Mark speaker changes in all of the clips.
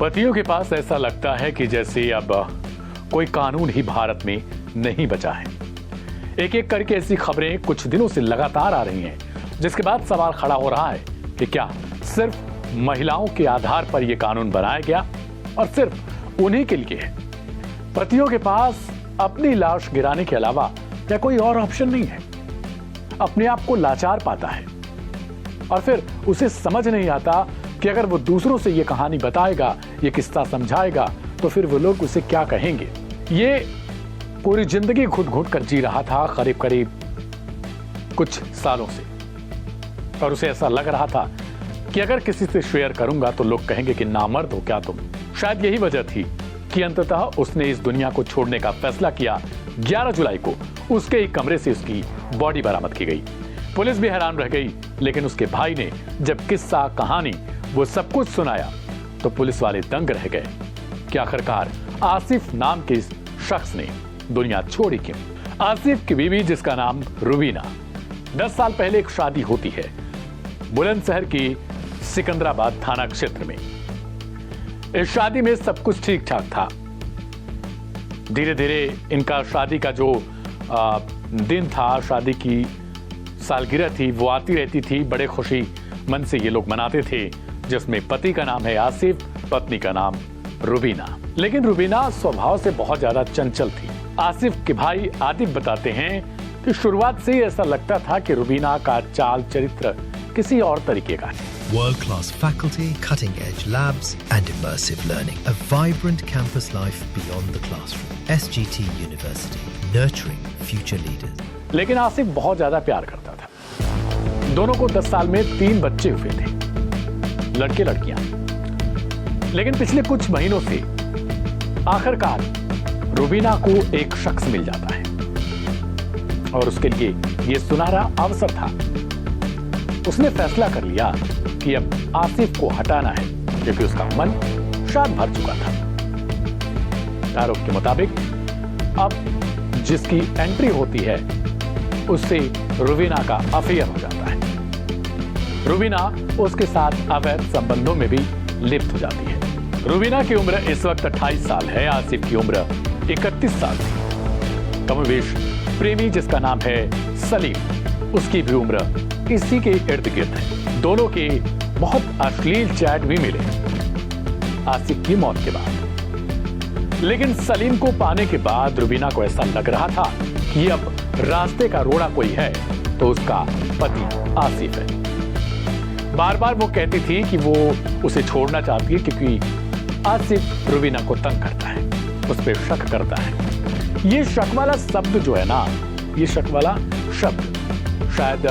Speaker 1: पतियों के पास ऐसा लगता है कि जैसे अब कोई कानून ही भारत में नहीं बचा है। एक एक करके ऐसी खबरें कुछ दिनों से लगातार आ रही हैं, जिसके बाद सवाल खड़ा हो रहा है कि क्या सिर्फ महिलाओं के आधार पर यह कानून बनाया गया और सिर्फ उन्हीं के लिए है। पतियों के पास अपनी लाश गिराने के अलावा क्या कोई और ऑप्शन नहीं है। अपने आप को लाचार पाता है और फिर उसे समझ नहीं आता कि अगर वो दूसरों से ये कहानी बताएगा, ये किस्सा समझाएगा, तो फिर वो लोग उसे क्या कहेंगे। ये पूरी जिंदगी घुट घुट कर जी रहा था, करीब करीब कुछ सालों से, और उसे ऐसा लग रहा था कि अगर किसी से शेयर करूंगा तो लोग कहेंगे कि नामर्द हो क्या तुम। शायद यही वजह थी कि अंततः उसने इस दुनिया को छोड़ने का फैसला किया। 11 जुलाई को उसके ही कमरे से उसकी बॉडी बरामद की गई। पुलिस भी हैरान रह गई, लेकिन उसके भाई ने जब किस्सा कहानी वो सब कुछ सुनाया तो पुलिस वाले दंग रह गए कि आखिरकार आसिफ नाम के इस शख्स ने दुनिया छोड़ी क्यों। आसिफ की बीवी, जिसका नाम रुबीना, 10 साल पहले एक शादी होती है बुलंदशहर की सिकंदराबाद थाना क्षेत्र में। इस शादी में सब कुछ ठीक ठाक था। धीरे धीरे इनका शादी का जो दिन था, शादी की सालगिरह थी, वो आती रहती थी। बड़े खुशी मन से ये लोग मनाते थे, जिसमें पति का नाम है आसिफ, पत्नी का नाम रुबीना। लेकिन रुबीना स्वभाव से बहुत ज्यादा चंचल थी। आसिफ के भाई आतिफ बताते हैं कि शुरुआत से ही ऐसा लगता था कि रुबीना का चाल चरित्र किसी और तरीके का है।
Speaker 2: World-class faculty, cutting-edge labs and immersive learning. A vibrant campus life beyond the classroom. SGT University, nurturing future leaders.
Speaker 1: लेकिन आसिफ बहुत ज्यादा प्यार करता था। दोनों को 10 साल में 3 बच्चे हुए थे, लड़के लड़कियां। लेकिन पिछले कुछ महीनों से आखिरकार रुबीना को एक शख्स मिल जाता है और उसके लिए यह सुनहरा अवसर था। उसने फैसला कर लिया कि अब आसिफ को हटाना है, क्योंकि उसका मन शायद भर चुका था। आरोप के मुताबिक अब जिसकी एंट्री होती है उससे रुबीना का अफेयर हो जाता है। रुबीना उसके साथ अवैध संबंधों में भी लिप्त हो जाती है। रुबीना की उम्र इस वक्त 28 साल है, आसिफ की उम्र 31 साल थी। कमोबेश प्रेमी, जिसका नाम है सलीम, उसकी भी उम्र इसी के इर्द गिर्द है। दोनों के बहुत अश्लील चैट भी मिले आसिफ की मौत के बाद। लेकिन सलीम को पाने के बाद रुबीना को ऐसा लग रहा था कि अब रास्ते का रोड़ा कोई है तो उसका पति आसिफ है। बार बार वो कहती थी कि वो उसे छोड़ना चाहती है, क्योंकि आसिफ रुबीना को तंग करता है, उस पर शक करता है। ये शक वाला शब्द जो है ना, ये शक वाला शब्द शायद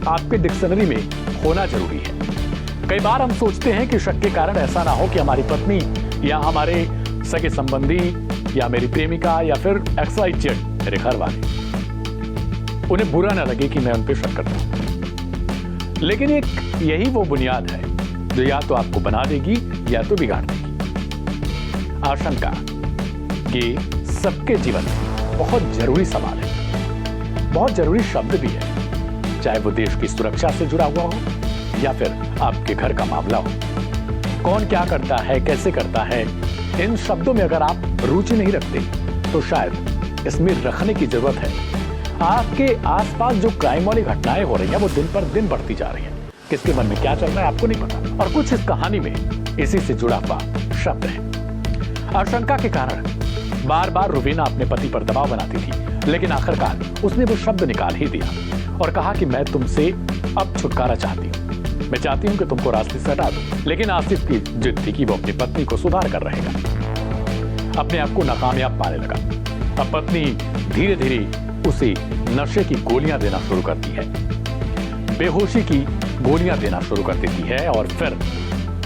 Speaker 1: आपके डिक्शनरी में होना जरूरी है। कई बार हम सोचते हैं कि शक के कारण ऐसा ना हो कि हमारी पत्नी या हमारे सगे संबंधी या मेरी प्रेमिका या फिर XYZ मेरे घर वाले, उन्हें बुरा ना लगे कि मैं उन पर शक करता हूं। लेकिन एक यही वो बुनियाद है जो या तो आपको बना देगी या तो बिगाड़ देगी। आशंका ये सबके जीवन में बहुत जरूरी सवाल है, बहुत जरूरी शब्द भी है, चाहे वो देश की सुरक्षा से जुड़ा हुआ हो या फिर आपके घर का मामला हो। कौन क्या करता है, कैसे करता है, इन शब्दों में अगर आप रुचि नहीं रखते तो शायद इसमें रखने की जरूरत है। आपके आसपास जो क्राइम वाली घटनाएं हो रही हैं वो दिन पर दिन बढ़ती जा रही हैं। किसके मन में क्या चल रहा है आपको नहीं पता, और कुछ इस कहानी में इसी से जुड़ा हुआ शब्द है। आशंका के कारण बार बार रुबीना अपने पति पर दबाव बनाती थी, लेकिन आखिरकार उसने वो शब्द निकाल ही दिया और कहा कि मैं तुमसे अब छुटकारा चाहती हूँ, मैं चाहती हूँ कि तुमको रास्ते से हटा दूं। लेकिन आसिफ की जिद थी कि वो अपनी पत्नी को सुधार कर रहेगा। अपने आप को नाकामयाब पाने लगा। अब पत्नी धीरे धीरे उसे नशे की गोलियां देना शुरू करती है, बेहोशी की गोलियां देना शुरू कर देती है और फिर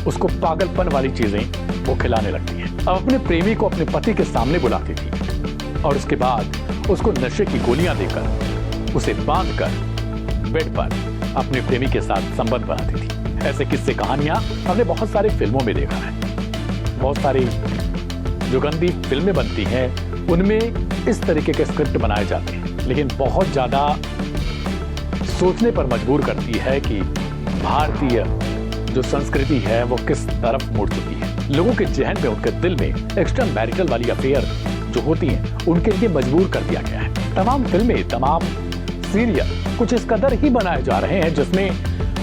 Speaker 1: उसको पागलपन वाली चीजें वो खिलाने लगती है। अब अपने प्रेमी को अपने पति के सामने बुलाती थी और उसके बाद उसको नशे की गोलियां देकर उसे बांधकर बेड पर अपने प्रेमी के साथ संबंध बनाती थी। ऐसे किस्से कहानियां हमने बहुत सारी फिल्मों में देखा है। बहुत सारी जो गंदी फिल्में बनती हैं उनमें इस तरीके के स्क्रिप्ट बनाए जाते हैं, लेकिन बहुत ज्यादा सोचने पर मजबूर करती है कि भारतीय जो संस्कृति है वो किस तरफ मुड़ चुकी है। लोगों के जहन में, उनके दिल में एक्स्ट्रा मैरिटल वाली अफेयर जो होती हैं उनके लिए मजबूर कर दिया गया है। तमाम फिल्में, तमाम सीरियल कुछ इस कदर ही बनाए जा रहे हैं जिसमें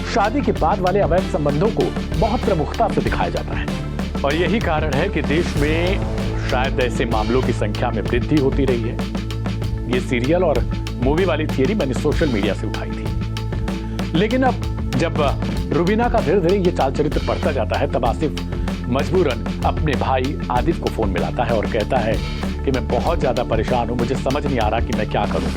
Speaker 1: शादी के बाद वाले अवैध संबंधों को बहुत प्रमुखता से दिखाया जाता है। और यही कारण है कि देश में शायद ऐसे मामलों की संख्या में वृद्धि होती रही है। ये सीरियल और मूवी वाली थियरी मैंने सोशल मीडिया से उठाई थी, लेकिन अब जब रुबीना का धीरे धीरे ये चाल चरित्र बढ़ता जाता है तब आसिफ मजबूरन अपने भाई आदित्य को फोन मिलाता है और कहता है कि मैं बहुत ज्यादा परेशान हूं, मुझे समझ नहीं आ रहा कि मैं क्या करूं।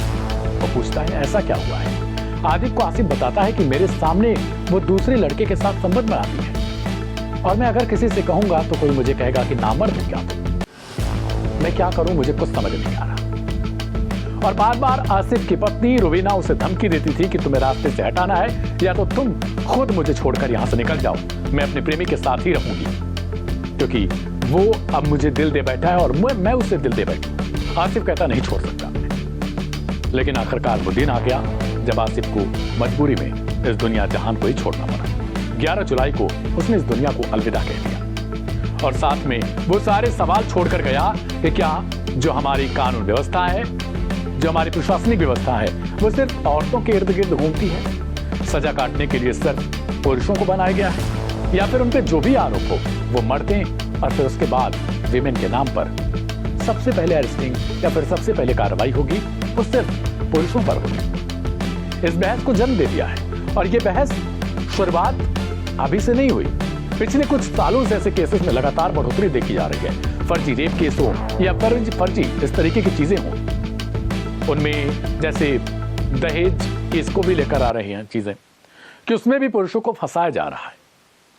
Speaker 1: वो पूछता है ऐसा क्या हुआ है। आदित्य को आसिफ बताता है कि मेरे सामने वो दूसरे लड़के के साथ संबंध बनाती है और मैं अगर किसी से कहूंगा तो कोई मुझे कहेगा कि नामर्द हो क्या तुम। मैं क्या करूं, मुझे कुछ समझ नहीं आ रहा। और बार बार आसिफ की पत्नी रुबीना उसे धमकी देती थी कि तुम्हें रास्ते से हटाना है या तो तुम खुद मुझे छोड़कर यहां से निकल जाओ, मैं अपने प्रेमी के साथ ही रहूंगी, क्योंकि वो अब मुझे दिल दे बैठा है और मैं उसे दिल दे बैठी। आसिफ कहता नहीं छोड़ सकता, लेकिन आखिरकार वो दिन आ गया जब आसिफ को मजबूरी में इस दुनिया जहान को ही छोड़ना पड़ा। 11 जुलाई को उसने इस दुनिया को अलविदा कह दिया और साथ में वो सारे सवाल छोड़कर गया कि क्या जो हमारी कानून व्यवस्था है, जो हमारी प्रशासनिक व्यवस्था है, वो सिर्फ औरतों के इर्द गिर्द घूमती है। सजा काटने के लिए सिर्फ पुरुषों को बनाया गया है, या फिर उन पे जो भी आरोप हो वो मरते हैं और फिर उसके बाद विमेन के नाम पर सबसे पहले अरेस्टिंग या फिर सबसे पहले कार्रवाई होगी वो सिर्फ पुरुषों पर होगी। इस बहस को जन्म दे दिया है और ये बहस शुरुआत अभी से नहीं हुई। पिछले कुछ सालों से ऐसे केसेस में लगातार बढ़ोतरी देखी जा रही है। फर्जी रेप केस हो या फर्जी इस तरीके की चीजें हों, उनमें जैसे दहेज केस को भी लेकर आ रही हैं चीजें कि उसमें भी पुरुषों को फंसाया जा रहा है,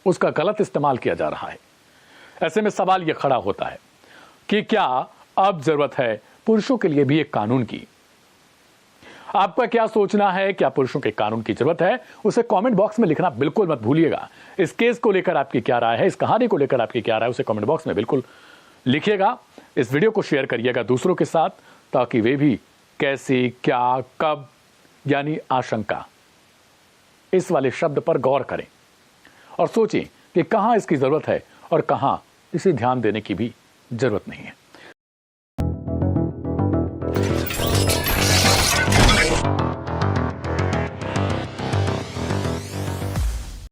Speaker 1: उसका गलत इस्तेमाल किया जा रहा है। ऐसे में सवाल यह खड़ा होता है कि क्या अब जरूरत है पुरुषों के लिए भी एक कानून की। आपका क्या सोचना है, क्या पुरुषों के कानून की जरूरत है? उसे कमेंट बॉक्स में लिखना बिल्कुल मत भूलिएगा। इस केस को लेकर आपकी क्या राय है, इस कहानी को लेकर आपकी क्या राय है, उसे कमेंट बॉक्स में बिल्कुल लिखिएगा। इस वीडियो को शेयर करिएगा दूसरों के साथ ताकि वे भी कैसे, क्या, कब यानी आशंका इस वाले शब्द पर गौर करें और सोचें कि कहां इसकी जरूरत है और कहां इसे ध्यान देने की भी जरूरत नहीं है।